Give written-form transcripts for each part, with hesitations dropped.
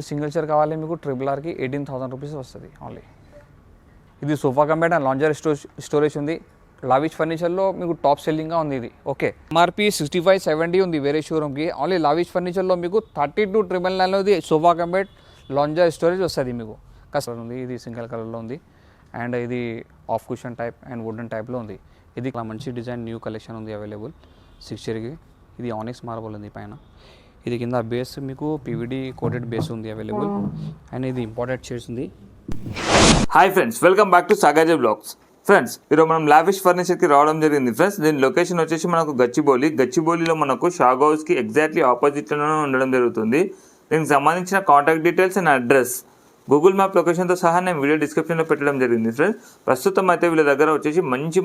Single chair కావాలి మీకు triple ఆర్కి 18,000 rupees వస్తుంది ఓన్లీ. ఇది sofa cum bed and lounger storage ఉంది. లావిష్ ఫర్నిచర్లో మీకు టాప్ సెల్లింగ్గా ఉంది ఇది. ఓకే, ఎంఆర్పి 65-70 ఉంది వేరే షోరూమ్కి. ఓన్లీ లావిష్ ఫర్నిచర్లో మీకు 32,999 ఇది sofa cum bed lounger storage వస్తుంది మీకు. కలర్ ఉంది, ఇది సింగిల్ కలర్లో ఉంది. అండ్ ఇది of cushion type and wooden టైప్లో ఉంది. ఇది మంచి డిజైన్ న్యూ కలెక్షన్ ఉంది అవైలబుల్ 6 చైర్కి. ఇది ఆనిక్స్ మార్బల్ ఉంది పైన. ఇది కింద బేస్ మీకు పీవీడీ కోటెడ్ బేస్ ఉంది అవైలబుల్. అండ్ ఇది ఇంపార్టెంట్ చైర్స్ ఉంది. Hi friends, welcome back to Sagaji blogs. Friends, ఈరోజు మనం లావిష్ ఫర్నిచర్కి రావడం జరిగింది. ఫ్రెండ్స్, దీని లొకేషన్ వచ్చేసి మనకు గచ్చిబౌలిలో మనకు షాగ్ హౌస్కి ఎగ్జాక్ట్లీ ఆపోజిట్లోనే ఉండడం జరుగుతుంది. దీనికి సంబంధించిన contact details and address Google map లొకేషన్తో సహా నేను వీడియో డిస్క్రిప్షన్లో పెట్టడం జరిగింది. ఫ్రెండ్స్, ప్రస్తుతం అయితే వీళ్ళ దగ్గర వచ్చేసి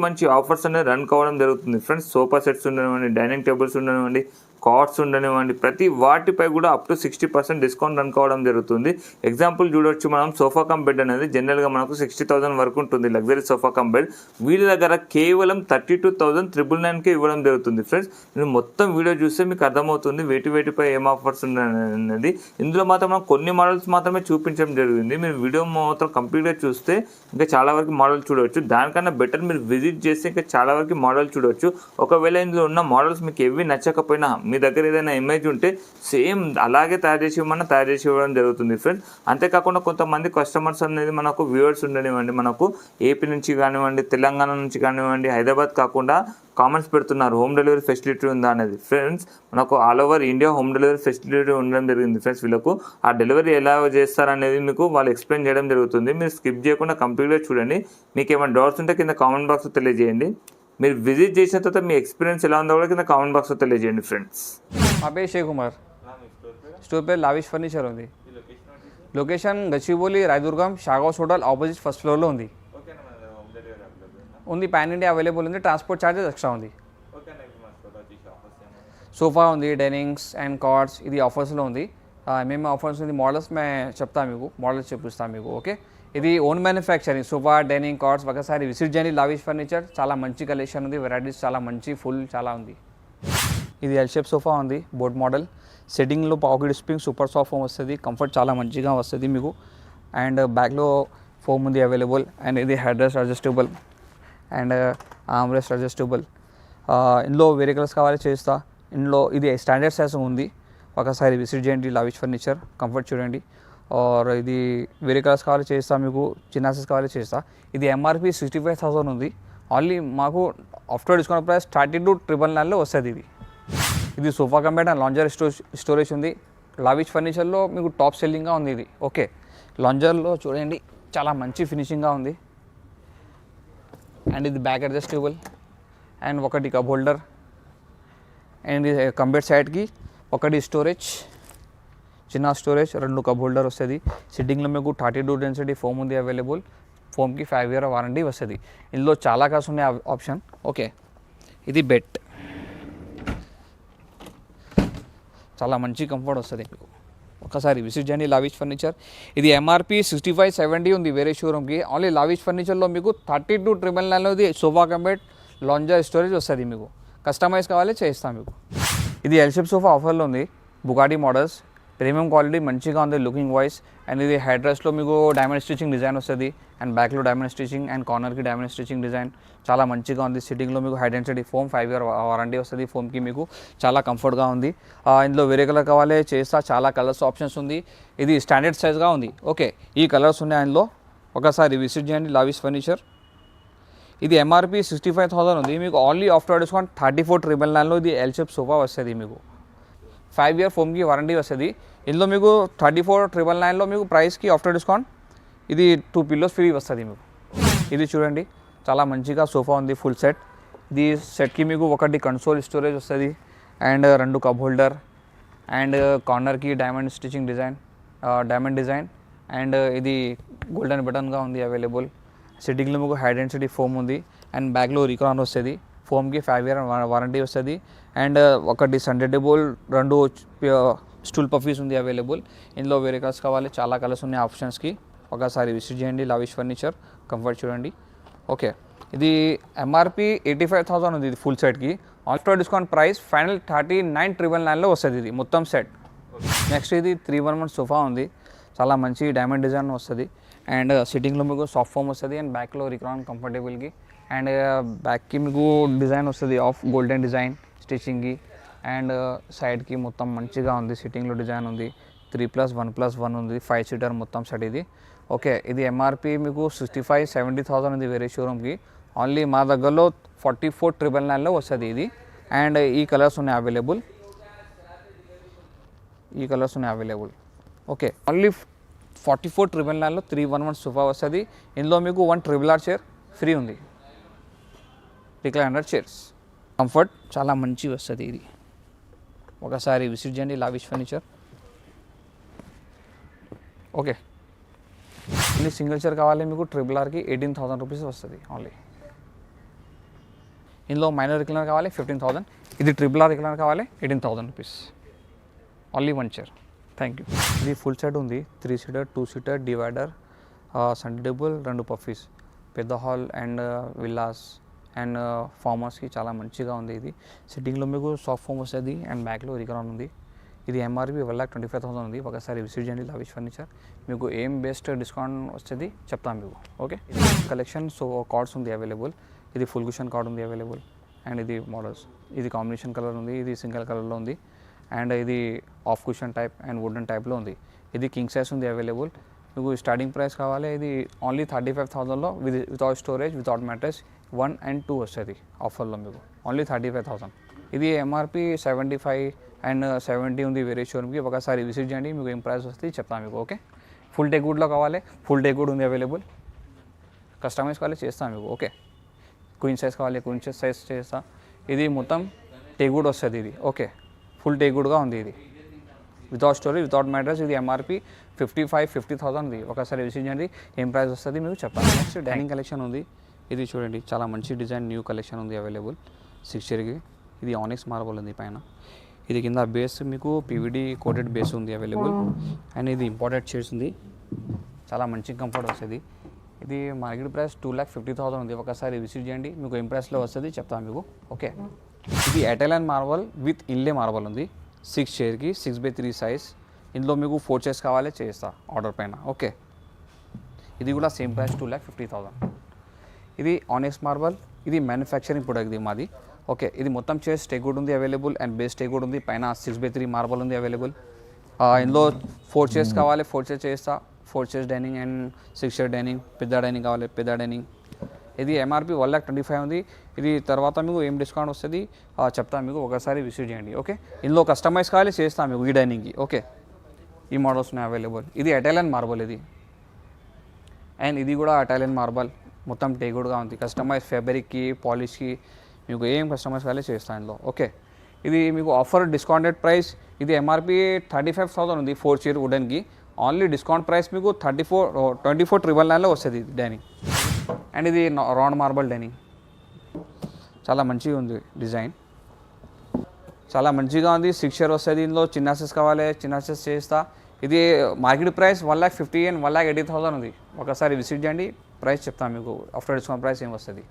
మంచి ఆఫర్స్ అనేది రన్ కావడం జరుగుతుంది. ఫ్రెండ్స్, సోఫా సెట్స్ ఉండనివ్వండి, డైనింగ్ టేబుల్స్ ఉండనివ్వండి, కార్డ్స్ ఉండనివ్వండి, ప్రతి వాటిపై కూడా అప్ టు 60% డిస్కౌంట్ రన్ కావడం జరుగుతుంది. ఎగ్జాంపుల్ చూడొచ్చు, మనం సోఫా కమ్ బెడ్ అనేది జనరల్గా మనకు 60,000 వరకు ఉంటుంది లగ్జరీ సోఫా కమ్ బెడ్. వీళ్ళ దగ్గర కేవలం 32,999కే ఇవ్వడం జరుగుతుంది. ఫ్రెండ్స్, నేను మొత్తం వీడియో చూస్తే మీకు అర్థమవుతుంది వేటిపై ఏం ఆఫర్స్ ఉన్నది. ఇందులో మాత్రం మనం కొన్ని మోడల్స్ మాత్రమే చూపించడం జరిగింది. మీరు వీడియో మాత్రం కంప్లీట్గా చూస్తే ఇంకా చాలా వరకు మోడల్ చూడవచ్చు. దానికన్నా బెటర్ మీరు విజిట్ చేస్తే ఇంకా చాలా వరకు మోడల్ చూడవచ్చు. ఒకవేళ ఇందులో ఉన్న మోడల్స్ మీకు ఏవి నచ్చకపోయినా మీ దగ్గర ఏదైనా ఇమేజ్ ఉంటే సేమ్ అలాగే తయారు చేసి ఇవ్వడం జరుగుతుంది. ఫ్రెండ్స్, అంతేకాకుండా కొంతమంది కస్టమర్స్ అనేది మనకు వ్యూవర్స్ ఉండనివ్వండి, మనకు ఏపీ నుంచి కానివ్వండి, తెలంగాణ నుంచి కానివ్వండి, హైదరాబాద్ కాకుండా కామెంట్స్ పెడుతున్నారు హోమ్ డెలివరీ ఫెసిలిటీ ఉందా అనేది. ఫ్రెండ్స్, మనకు all over India home delivery facility ఉండడం జరిగింది. ఫ్రెండ్స్, వీళ్ళకు ఆ డెలివరీ ఎలా చేస్తారనేది మీకు వాళ్ళు ఎక్స్ప్లెయిన్ చేయడం జరుగుతుంది. మీరు స్కిప్ చేయకుండా కంప్లీట్గా చూడండి. మీకు ఏమైనా డౌట్స్ ఉంటే కింద కామెంట్ బాక్స్లో తెలియజేయండి. మీరు విజిట్ చేసిన తర్వాత మీ ఎక్స్పీరియన్స్ ఎలా ఉందో కూడా కింద కామెంట్ బాక్స్లో తెలియజేయండి. ఫ్రెండ్స్, మా పేరు షేక్ కుమార్, స్టోర్ పేరు లావిష్ ఫర్నిచర్ ఉంది. Location Gachibowli Rayadurgam షాగ్ house hotel opposite first ఫ్లోర్లో ఉంది. పాన్ ఇండియా అవైలబుల్ ఉంది. ట్రాన్స్పోర్ట్ ఛార్జెస్ ఎక్స్ట్రా ఉంది. సోఫా ఉంది, డైనింగ్స్ అండ్ కార్డ్స్, ఇది ఆఫర్స్లో ఉంది. మేము ఆఫర్స్ ఉంది, మోడల్స్ చెప్తాను మీకు, మోడల్స్ చూపిస్తాను మీకు. ఓకే, ఇది own manufacturing sofa, dining, cards. ఒకసారి విజిట్ చేయండి. లావిష్ ఫర్నిచర్ చాలా మంచి కలెక్షన్ ఉంది, వెరైటీస్ చాలా మంచి ఫుల్ చాలా ఉంది. ఇది ఎల్ షేప్ సోఫా ఉంది, బోర్డ్ మోడల్. సెట్టింగ్లో pocket spring super soft foam వస్తుంది. కంఫర్ట్ చాలా మంచిగా వస్తుంది మీకు. అండ్ బ్యాక్లో ఫోమ్ ఉంది అవైలబుల్. అండ్ ఇది head rest adjustable and arm rest adjustable. ఇందులో వేరే కలర్స్ కావాలి చేస్తా. ఇందులో ఇది స్టాండర్డ్ సైజ్ ఉంది. ఒకసారి విజిట్ చేయండి లావిష్ ఫర్నిచర్, కంఫర్ట్ చూడండి. ఆర్ ఇది వేరే కలర్స్ కావాలి చేస్తా, మీకు చిన్న సైజ్ కావాలి చేస్తా. ఇది ఎంఆర్పి 65,000 ఉంది. ఓన్లీ మాకు ఆఫ్టర్ డిస్కౌంట్ ప్రైస్ 32,999లో వస్తుంది. ఇది sofa cum bed and lounger storage ఉంది. లావిష్ ఫర్నిచర్లో మీకు టాప్ సెల్లింగ్గా ఉంది ఇది. ఓకే, లాంజర్లో చూడండి చాలా మంచి ఫినిషింగ్గా ఉంది. అండ్ ఇది బ్యాక్ అడ్జస్టబుల్ అండ్ ఒకటి కప్ హోల్డర్. అండ్ ఇది కంబెడ్ సైడ్కి ఒకటి స్టోరేజ్, చిన్న స్టోరేజ్, 2 కప్ హోల్డర్ వస్తుంది. సిట్టింగ్లో మీకు 32 డెన్సిటీ ఫోమ్ ఉంది అవైలబుల్. ఫోమ్కి 5 year వారంటీ వస్తుంది. ఇందులో చాలా కలర్స్ ఉన్నాయి ఆప్షన్. ఓకే, ఇది బెడ్ చాలా మంచి కంఫర్ట్ వస్తుంది మీకు. ఒకసారి విజిట్ చేయండి లావిష్ ఫర్నిచర్. ఇది ఎంఆర్పి 65-70 ఉంది వేరే షోరూమ్కి. ఓన్లీ లావిష్ ఫర్నిచర్లో మీకు 32,999 sofa cum bed lounger storage వస్తుంది మీకు. కస్టమైజ్ కావాలి చేస్తాం మీకు. ఇది ఎల్ షేప్ సోఫా ఆఫర్లో ఉంది. బుగాటి మోడల్స్, ప్రీమియం క్వాలిటీ మంచిగా ఉంది లుకింగ్ వైజ్. అండ్ ఇది హెడ్ రెస్ట్లో మీకు డైమండ్ స్టిచింగ్ డిజైన్ వస్తుంది. అండ్ బ్యాక్లో డైమండ్ స్టిచింగ్ అండ్ కార్నర్కి డైమండ్ స్టిచింగ్ డిజైన్ చాలా మంచిగా ఉంది. సిట్టింగ్లో మీకు high density foam 5 year warranty వస్తుంది. ఫోమ్కి మీకు చాలా కంఫర్ట్గా ఉంది. ఇందులో వేరే కలర్ కావాలి చేస్తా, చాలా కలర్స్ ఆప్షన్స్ ఉంది. ఇది స్టాండర్డ్ సైజ్గా ఉంది. ఓకే, ఈ కలర్స్ ఉన్నాయి అందులో. ఒకసారి విజిట్ చేయండి లావిష్ ఫర్నిచర్. ఇది ఎంఆర్పి 65,000 ఉంది. మీకు ఓన్లీ ఆఫ్టర్ డిస్కౌంట్ 34,999లో ఇది ఎల్ షేప్ సోఫా వస్తుంది మీకు. 5 year ఫోమ్కి వారంటీ వస్తుంది. ఇందులో మీకు 34,999లో మీకు ప్రైస్కి ఆఫ్టర్ డిస్కౌంట్ ఇది 2 pillows ఫ్రీ వస్తుంది మీకు. ఇది చూడండి చాలా మంచిగా సోఫా ఉంది ఫుల్ సెట్. ఇది సెట్కి మీకు ఒకటి కన్సోల్ స్టోరేజ్ వస్తుంది అండ్ 2 కప్ హోల్డర్ అండ్ కార్నర్కి diamond stitching design, diamond design. And ఇది గోల్డెన్ బటన్గా ఉంది అవైలబుల్. సిట్టింగ్లో మీకు హై డెన్సిటీ ఫోమ్ ఉంది. అండ్ బ్యాక్లో రీకాన్ వస్తుంది. ఫోమ్కి 5 year వారంటీ వస్తుంది. అండ్ ఒకటి సండేటబుల్ 2 స్టూల్ పఫీస్ ఉంది అవైలబుల్. ఇందులో వేరే కలర్స్ కావాలి, చాలా కలర్స్ ఉన్నాయి ఆప్షన్స్కి. ఒకసారి విజిట్ చేయండి లావిష్ ఫర్నిచర్, కంఫర్ట్ చూడండి. ఓకే, ఇది ఎంఆర్పి 85,000 ఉంది ఇది ఫుల్ సెట్కి. ఆఫ్టర్ డిస్కౌంట్ ప్రైస్ ఫైనల్ 39,999లో వస్తుంది ఇది మొత్తం సెట్. నెక్స్ట్ ఇది 311 సోఫా ఉంది, చాలా మంచి డైమండ్ డిజైన్ వస్తుంది. అండ్ సిట్టింగ్లో మీకు సాఫ్ట్ ఫోమ్ వస్తుంది అండ్ బ్యాక్లో రిక్రాన్ కంఫర్టబుల్కి. అండ్ బ్యాక్కి మీకు డిజైన్ వస్తుంది ఆఫ్ గోల్డెన్ డిజైన్ స్టిచ్చింగ్కి. అండ్ సైడ్కి మొత్తం మంచిగా ఉంది, సిట్టింగ్లో డిజైన్ ఉంది. 3+1+1 ఉంది, 5 సీటర్ మొత్తం సెట్ ఇది. ఓకే, ఇది ఎంఆర్పి మీకు 65-70,000 ఉంది వేరే షోరూమ్కి. ఓన్లీ మా దగ్గరలో 44,999లో వస్తుంది ఇది. అండ్ ఈ కలర్స్ ఉన్నాయి అవైలబుల్, ఓకే. ఓన్లీ 44,999లో 311 సోఫా వస్తుంది. ఇందులో మీకు 1 RRR చైర్ ఫ్రీ ఉంది, రిక్లైనర్ చైర్స్. కంఫర్ట్ చాలా మంచి వస్తుంది ఇది, ఒకసారి విజిట్ చేయండి లావిష్ ఫర్నిచర్. ఓకే, ఇది సింగిల్ చైర్ కావాలి మీకు RRRకి 18,000 రూపీస్ వస్తుంది ఓన్లీ. ఇందులో మైనర్ రిక్లైనర్ కావాలి 15,000, ఇది RRR రిక్లైనర్ కావాలి 18,000 rupees, only 1 chair. Thank you. ఇది ఫుల్ సెట్ ఉంది, 3 seater 2 seater divider, centre table, 2 puffies, పెద్ద hall and villas and farm హౌస్కి చాలా మంచిగా ఉంది. ఇది సిట్టింగ్లో మీకు సాఫ్ట్ ఫోమ్ వస్తుంది అండ్ బ్యాక్లో రిక్రాన్ ఉంది. ఇది ఎంఆర్పి 1,25,000 ఉంది. ఒకసారి విజిట్ చేయండి లావిష్ ఫర్నిచర్, మీకు ఏం బెస్ట్ డిస్కౌంట్ వస్తుంది చెప్తాను మీకు. ఓకే, ఇది కలెక్షన్ సో కార్డ్స్ ఉంది అవైలబుల్, ఇది ఫుల్ కుషన్ కార్డ్ ఉంది అవైలబుల్. అండ్ ఇది మోడల్స్, ఇది కాంబినేషన్ కలర్ ఉంది, ఇది సింగిల్ కలర్లో ఉంది. అండ్ ఇది of cushion type and wooden టైప్లో ఉంది. ఇది కింగ్ సైజ్ ఉంది అవైలబుల్. మీకు స్టార్టింగ్ ప్రైస్ కావాలి, ఇది ఓన్లీ 35,000లో without storage without mattress 1 and 2 వస్తుంది ఆఫర్లో మీకు, ఓన్లీ 35,000. ఇది ఎంఆర్పి 75 and 70 ఉంది వేరే షోరూమ్కి. ఒకసారి విజిట్ చేయండి, మీకు ఏం ప్రైస్ వస్తుంది చెప్తాను మీకు. ఓకే, ఫుల్ టేక్వుడ్లో కావాలి, ఫుల్ టేక్వుడ్ ఉంది అవైలబుల్, కస్టమైజ్ కావాలి చేస్తాను మీకు. ఓకే, క్వీన్ సైజ్ కావాలి క్వీన్ సైజ్ చేస్తా. ఇది మొత్తం టేక్వుడ్ వస్తుంది ఇది. ఓకే, ఫుల్ టేక్వుడ్గా ఉంది ఇది, వితౌట్ స్టోరేజ్ వితౌట్ మ్యాట్రెస్. ఇది ఎంఆర్పి 55-50,000 ఉంది. ఒకసారి విజిట్ చేయండి, ఏం ప్రైస్ వస్తుంది మీకు చెప్తాను. నెక్స్ట్ డైనింగ్ కలెక్షన్ ఉంది, ఇది చూడండి చాలా మంచి డిజైన్ న్యూ కలెక్షన్ ఉంది అవైలబుల్ 6 చైర్కి. ఇది ఆనిక్స్ మార్బల్ ఉంది పైన, ఇది కింద బేస్ మీకు పీవీడీ కోటెడ్ బేస్ ఉంది అవైలబుల్. అండ్ ఇది ఇంపార్టెంట్ చైర్స్ ఉంది, చాలా మంచి కంఫర్ట్ వస్తుంది. ఇది మార్కెట్ ప్రైస్ 2,50,000 ఉంది. ఒకసారి విజిట్ చేయండి, మీకు ఏం ప్రైస్లో వస్తుంది చెప్తాను మీకు. ఓకే, ఇది ఇటాలియన్ మార్బల్ విత్ ఇన్లే మార్బల్ ఉంది 6 చైర్కి, 6x3 సైజ్. ఇందులో మీకు 4 చైర్స్ కావాలి చేస్తా ఆర్డర్ పైన. ఓకే, ఇది కూడా సేమ్ ప్రైస్ 2,50,000. ఇది ఆనిక్స్ మార్బల్, ఇది మ్యానుఫ్యాక్చరింగ్ ప్రొడక్ట్ ఇది మాది. ఓకే, ఇది మొత్తం చైర్స్ టేక్వుడ్ ఉంది అవైలబుల్ అండ్ బేస్ టేక్వుడ్ ఉంది, పైన 6x3 మార్బల్ ఉంది అవైలబుల్. ఇందులో 4 చైర్స్ కావాలి 4 చైర్స్ చేస్తా, 4 chairs dining and 6 chair dining, పెద్ద డైనింగ్ కావాలి పెద్ద డైనింగ్. ఇది ఎంఆర్పి 1,25,000 ఉంది. ఇది తర్వాత మీకు ఏం డిస్కౌంట్ వస్తుంది చెప్తాను మీకు, ఒకసారి విజిట్ చేయండి. ఓకే, ఇందులో కస్టమైజ్ కావాలి చేస్తాను మీకు ఈ డైనింగ్కి. ఓకే, ఈ మోడల్స్ ఉన్నాయి అవైలబుల్. ఇది ఇటాలియన్ మార్బల్ ఇది, అండ్ ఇది కూడా ఇటాలియన్ మార్బల్ మొత్తం టేక్వుడ్గా ఉంది. కస్టమైజ్ ఫ్యాబ్రిక్కి పాలిష్కి మీకు ఏం కస్టమైజ్ కావాలి చేస్తాను ఇందులో. ఓకే, ఇది మీకు ఆఫర్ డిస్కౌంటెడ్ ప్రైస్, ఇది ఎంఆర్పి 35,000 ఉంది 4 చైర్ వుడెన్కి. ఓన్లీ డిస్కౌంట్ ప్రైస్ మీకు 24,999లో వస్తుంది ఇది డైనింగ్. అండ్ ఇది రౌండ్ మార్బల్ డైనింగ్, చాలా మంచిగా ఉంది డిజైన్, చాలా మంచిగా ఉంది. 6 చైర్ వస్తుంది, ఇందులో చిన్న సైజ్ కావాలి చిన్న సైజ్ చేస్తా. ఇది మార్కెట్ ప్రైస్ 1,50,000 and 1,80,000 ఉంది. ఒకసారి విజిట్ చేయండి, ప్రైస్ చెప్తాను మీకు ఆఫ్టర్ డిస్కౌంట్ ప్రైస్ ఏం వస్తుంది.